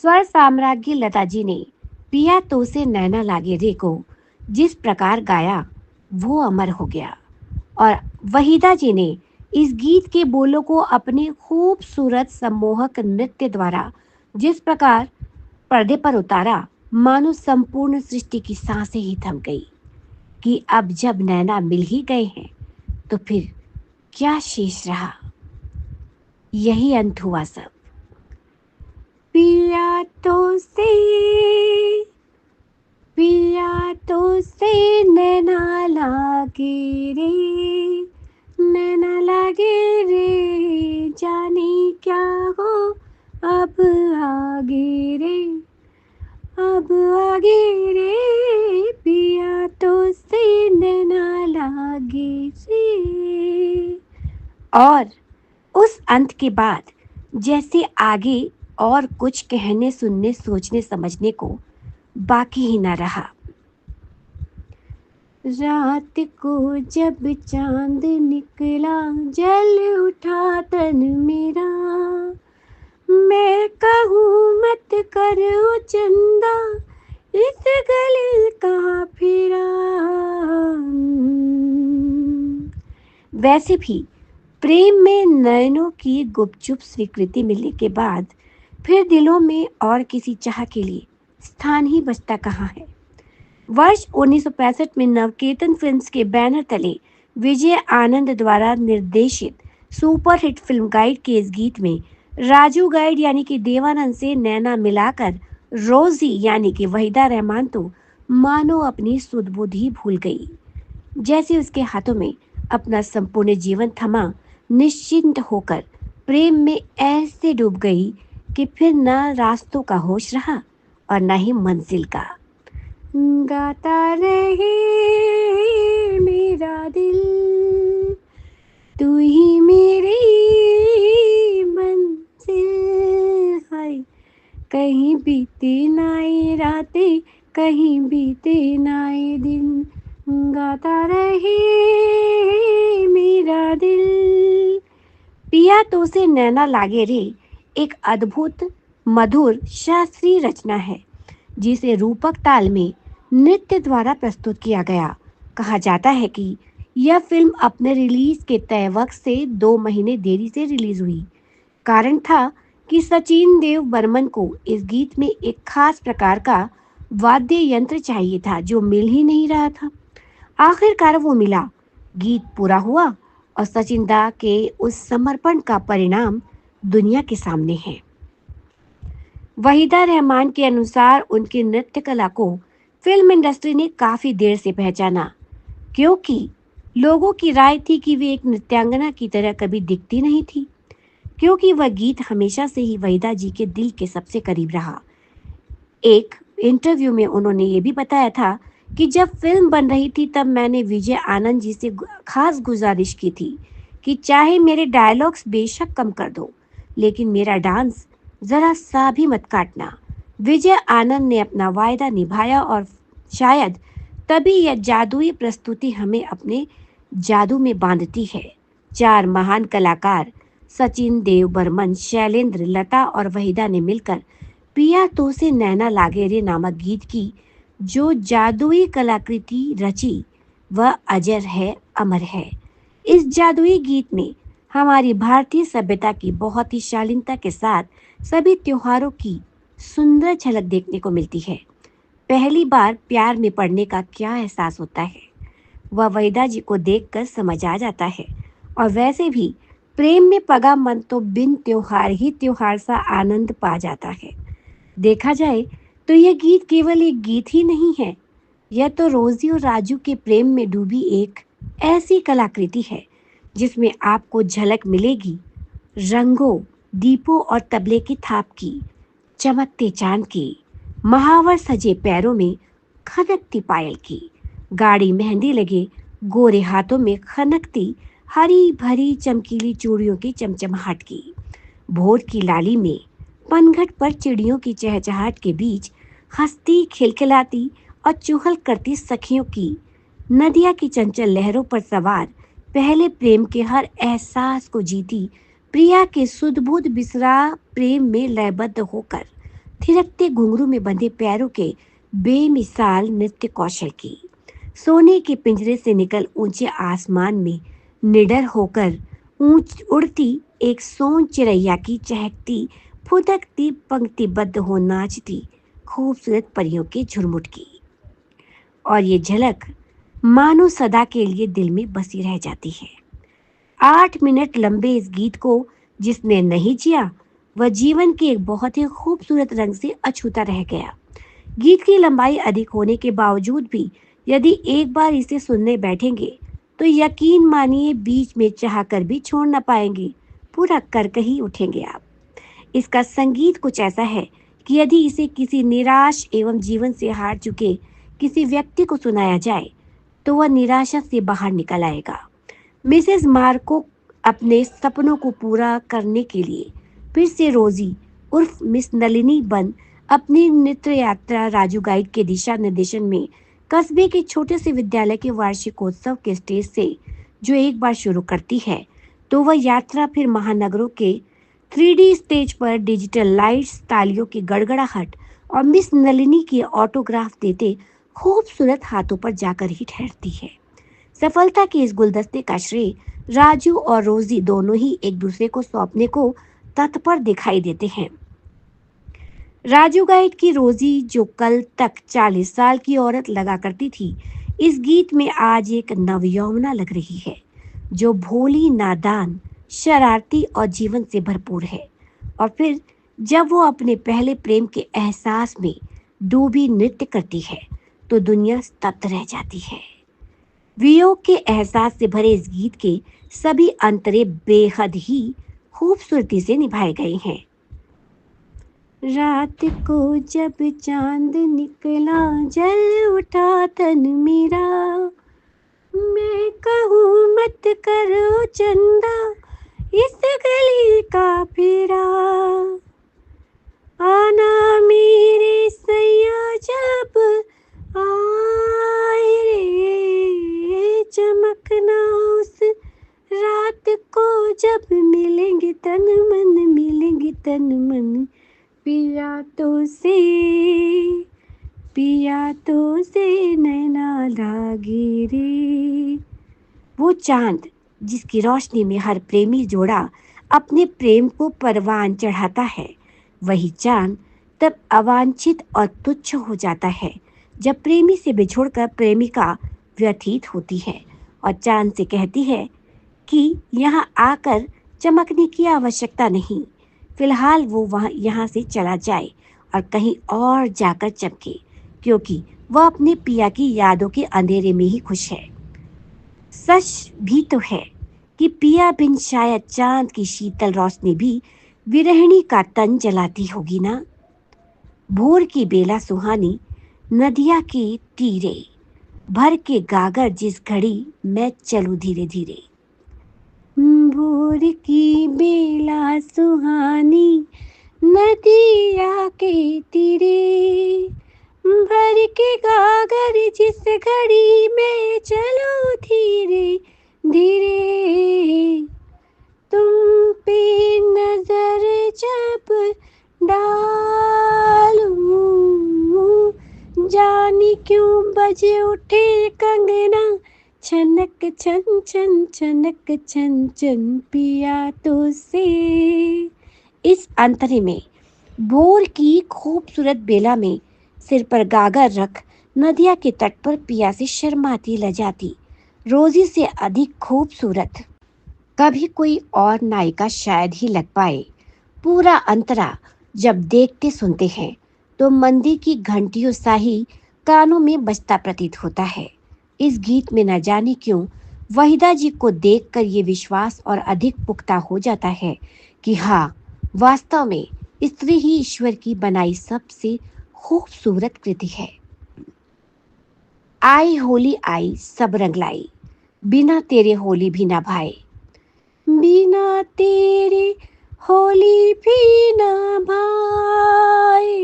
स्वर साम्राज्ञी लता जी ने पिया तो से नैना लागे रे को जिस प्रकार गाया वो अमर हो गया। और वहीदा जी ने इस गीत के बोलों को अपने खूबसूरत सम्मोहक नृत्य द्वारा जिस प्रकार पर्दे पर उतारा, मानो संपूर्ण सृष्टि की सांसें ही थम गई कि अब जब नैना मिल ही गए हैं तो फिर क्या शेष रहा। यही अंत हुआ सब। पिया तो से पिया तो से नैना लागे रे, नैना लागे रे, जाने क्या हो अब आगे रे, अब आगे रे, पिया तो से नैना लागे रे। और उस अंत के बाद जैसे आगे और कुछ कहने सुनने सोचने समझने को बाकी ही ना रहा। रात को जब चांद निकला जल उठा तन मेरा, मैं कहूँ मत करो चंदा इस गली का फिरा। वैसे भी प्रेम में नयनों की गुपचुप स्वीकृति मिलने के बाद फिर दिलों में और किसी चाह के लिए स्थान ही बचता कहाँ है। वर्ष 1965 में नवकेतन फिल्म्स के बैनर तले विजय आनंद द्वारा निर्देशित सुपरहिट फिल्म गाइड के इस गीत में राजू गाइड यानी कि देवानंद से नैना मिलाकर रोजी यानी कि वहीदा रहमान तो मानो अपनी सुध बुध ही भूल गई, जैसे उसके हाथों में अपना संपूर्ण जीवन थमा निश्चिंत होकर प्रेम में ऐसे डूब गई कि फिर न रास्तों का होश रहा और न ही मंजिल का। गाता रहे मेरा दिल, तू ही मेरी मंजिल है। कहीं बीते ना ये रातें, कहीं बीते ना ये दिन, गाता रहे मेरा दिल। पिया तो से नैना लागे रे एक अद्भुत मधुर शास्त्रीय रचना है जिसे रूपक ताल में नृत्य द्वारा प्रस्तुत किया गया। कहा जाता है कि यह फिल्म अपने रिलीज के तय वक्त से 2 महीने देरी से रिलीज हुई। कारण था कि सचिन देव बर्मन को इस गीत में एक खास प्रकार का वाद्य यंत्र चाहिए था जो मिल ही नहीं रहा था। आखिरकार वो मिला, गीत पूरा हुआ और सचिन दा के उस समर्पण का परिणाम दुनिया के सामने है। वहीदा रहमान के अनुसार उनकी नृत्य कला को फिल्म इंडस्ट्री ने काफी देर से पहचाना, क्योंकि लोगों की राय थी कि वे एक नृत्यांगना की तरह कभी दिखती नहीं थी, क्योंकि वह गीत हमेशा से ही वहीदा जी के दिल के सबसे करीब रहा। एक इंटरव्यू में उन्होंने ये भी बताया था कि जब फिल्म बन रही थी तब मैंने विजय आनंद जी से खास गुजारिश की थी कि चाहे मेरे डायलॉग्स बेशक कम कर दो, लेकिन मेरा डांस जरा सा भी मत काटना। विजय आनंद ने अपना वायदा निभाया और शायद तभी यह जादुई प्रस्तुति हमें अपने जादू में बांधती है। 4 महान कलाकार सचिन देव बर्मन, शैलेंद्र, लता और वहीदा ने मिलकर पिया तो से नैना लागे रे नामक गीत की जो जादुई कलाकृति रची वह अजर है, अमर है। इस जादुई गीत में हमारी भारतीय सभ्यता की बहुत ही शालीनता के साथ सभी त्योहारों की सुंदर झलक देखने को मिलती है। पहली बार प्यार में पड़ने का क्या एहसास होता है वह वहीदा जी को देखकर समझ आ जाता है। और वैसे भी प्रेम में पगा मन तो बिन त्योहार ही त्योहार सा आनंद पा जाता है। देखा जाए तो यह गीत केवल एक गीत ही नहीं है, यह तो रोजी और राजू के प्रेम में डूबी एक ऐसी कलाकृति है जिसमें आपको झलक मिलेगी रंगों, दीपों और तबले की थाप की, चमकते चांद की, महावर सजे पैरों में खनकती पायल की, गाढ़ी मेहंदी लगे गोरे हाथों में खनकती हरी भरी चमकीली चूड़ियों की चमचमाहट की, भोर की लाली में पनघट पर चिड़ियों की चहचहाट के बीच हंसती खिलखिलाती और चुहल करती सखियों की, नदिया की चंचल लहरों पर सवार पहले प्रेम के हर एहसास को जीती प्रिया के सुध बुध बिसरा प्रेम में लयबद्ध होकर थिरकते घुंघरू में बंधे पैरों के बेमिसाल नृत्य कौशल की। सोने के पिंजरे से निकल ऊंचे आसमान में निडर होकर ऊंच उड़ती एक सोन चिड़ैया की चहकती फुदकती पंक्तिबद्ध हो नाचती खूबसूरत परियों के झुरमुट की। और ये झलक मानो सदा के लिए दिल में बसी रह जाती है। 8 मिनट लंबे इस गीत को जिसने नहीं जिया वह जीवन के एक बहुत ही खूबसूरत रंग से अछूता रह गया। गीत की लंबाई अधिक होने के बावजूद भी यदि एक बार इसे सुनने बैठेंगे तो यकीन मानिए बीच में चाहकर भी छोड़ न पाएंगे, पूरा कर ही उठेंगे आप। इसका संगीत कुछ ऐसा है कि यदि इसे किसी निराश एवं जीवन से हार चुके किसी व्यक्ति को सुनाया जाए तो वह निराशा से बाहर निकल आएगा। मिसेस मार्को अपने सपनों को पूरा करने के लिए फिर से रोजी उर्फ मिस नलिनी बन अपनी नृत्य यात्रा राजू गाइड के दिशा निर्देशन में कस्बे के छोटे से विद्यालय के वार्षिकोत्सव के स्टेज से जो एक बार शुरू करती है तो वह यात्रा फिर महानगरों के 3D स्टेज पर डिजिटल लाइट्स, तालियों की गड़गड़ाहट और मिस नलिनी के ऑटोग्राफ देते खूबसूरत हाथों पर जाकर ही ठहरती है। सफलता के इस गुलदस्ते का श्रेय राजू और रोजी दोनों ही एक दूसरे को सौंपने को तत्पर दिखाई देते हैं। राजू गाइड की रोजी जो कल तक 40 साल की औरत लगा करती थी, इस गीत में आज एक नवयौवना लग रही है जो भोली, नादान, शरारती और जीवन से भरपूर है। और फिर जब वो अपने पहले प्रेम के एहसास में डूबी नृत्य करती है तो दुनिया स्तब्ध रह जाती है। वियोग के एहसास से भरे इस गीत के सभी अंतरे बेहद ही खूबसूरती से निभाए गए हैं। रात को जब चांद निकला जल उठा तन मेरा, मैं कहूँ मत करो चंदा इस गली का फेरा, आना मेरे सैया जब आए रे, चमकना उस रात को जब मिलेंगे तन मन, पिया तो से नैना लागे रे। वो चांद जिसकी रोशनी में हर प्रेमी जोड़ा अपने प्रेम को परवान चढ़ाता है, वही चांद तब अवांछित और तुच्छ हो जाता है जब प्रेमी से बिछोड़कर प्रेमिका व्यथित होती है और चांद से कहती है कि यहाँ आकर चमकने की आवश्यकता नहीं, फिलहाल वो यहाँ से चला जाए और कहीं और जाकर चमके, क्योंकि वह अपने पिया की यादों के अंधेरे में ही खुश है। सच भी तो है कि पिया बिन शायद चांद की शीतल रोशनी भी विरहिणी का तन जलाती होगी ना। भोर की बेला सुहानी, नदिया के तीरे भर के गागर जिस घड़ी मैं चलूं धीरे धीरे। भोर की बेला सुहानी, नदिया के तीरे भर के गागर जिस घड़ी में चलो धीरे धीरे, तुम पे नजर जब डालूं, जानी क्यों बजे उठे कंगना, छनक छन छन छनक छन छन पिया तो से। इस अंतरे में भोर की खूबसूरत बेला में सिर पर गागर रख नदिया के तट पर पिया से शर्माती लजाती रोजी से अधिक खूबसूरत कभी कोई और नायिका शायद ही लग पाए। पूरा अंतरा जब देखते सुनते हैं तो मंदिर की घंटियों सा ही कानों में बजता प्रतीत होता है। इस गीत में न जाने क्यों वहीदा जी को देखकर ये विश्वास और अधिक पुख्ता हो जाता है कि हाँ, वास्तव में स्त्री ही ईश्वर की बनाई सबसे खूबसूरत कृति है। आई होली आई सब रंग लाई, बिना तेरे होली भी ना भाए, बिना तेरे होली भी ना भाए,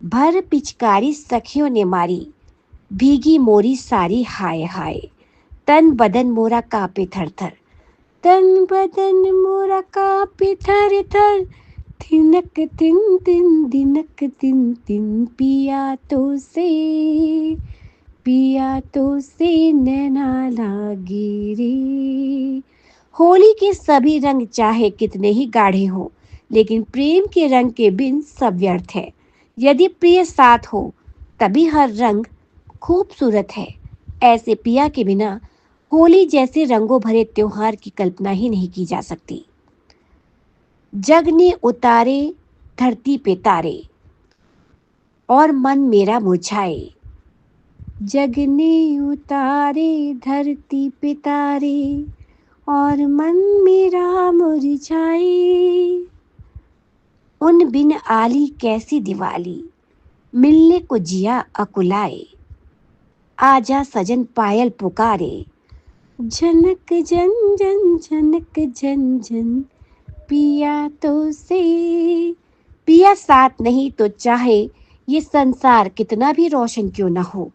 भर पिचकारी सखियों ने मारी, भीगी मोरी सारी हाय हाय, तन बदन मोरा कांपे थर थर, तन बदन मोरा कांपे थर थर, थिनक तिन तिन दिनक तिन तिन पिया तो से नैना लागे रे। होली के सभी रंग चाहे कितने ही गाढ़े हों, लेकिन प्रेम के रंग के बिन सब व्यर्थ है। यदि प्रिय साथ हो तभी हर रंग खूबसूरत है। ऐसे पिया के बिना होली जैसे रंगों भरे त्योहार की कल्पना ही नहीं की जा सकती। जग ने उतारे धरती पे तारे और मन मेरा मुरझाए। जग ने उतारे धरती पे तारे और मन मेरा मुरझाए। उन बिन आली कैसी दिवाली, मिलने को जिया अकुलाए। आजा सजन पायल पुकारे, झनक जन जन झनक जन जन पिया तो से। पिया साथ नहीं तो चाहे ये संसार कितना भी रोशन क्यों ना हो,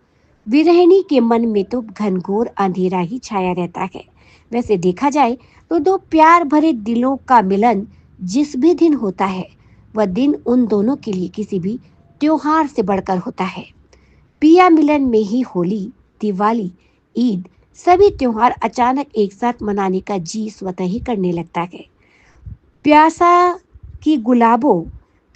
विरहिणी के मन में तो घनघोर अंधेरा ही छाया रहता है। वैसे देखा जाए तो दो प्यार भरे दिलों का मिलन जिस भी दिन होता है, वह दिन उन दोनों के लिए किसी भी त्योहार से बढ़कर होता है। पिया मिलन में ही होली, दिवाली, ईद सभी त्योहार अचानक एक साथ मनाने का जी स्वतः ही करने लगता है। प्यासा की गुलाबों,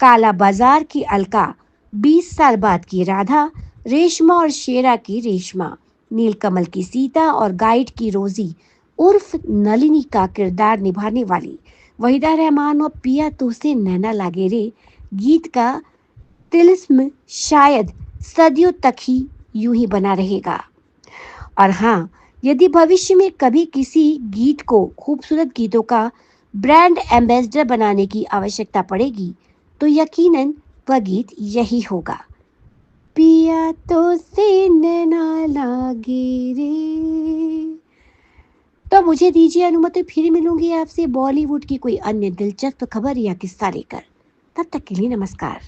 काला बाजार की अलका, 20 साल बाद की राधा, रेशमा और शेरा की रेशमा, नीलकमल की सीता और गाइड की रोजी उर्फ नलिनी का किरदार निभाने वाली वहीदा रहमान और पिया तो से नैना लागेरे गीत का तिलिस्म शायद सदियों तक ही यूं ही बना रहेगा। और हाँ, यदि भविष्य में कभी किसी गीत को खूबसूरत गीतों का ब्रांड एम्बेसडर बनाने की आवश्यकता पड़ेगी, तो यकीनन वह गीत यही होगा। पिया तो से नैना लागे रे। तो मुझे दीजिए अनुमति, फिर मिलूंगी आपसे बॉलीवुड की कोई अन्य दिलचस्प खबर या किस्सा लेकर। तब तक के लिए नमस्कार।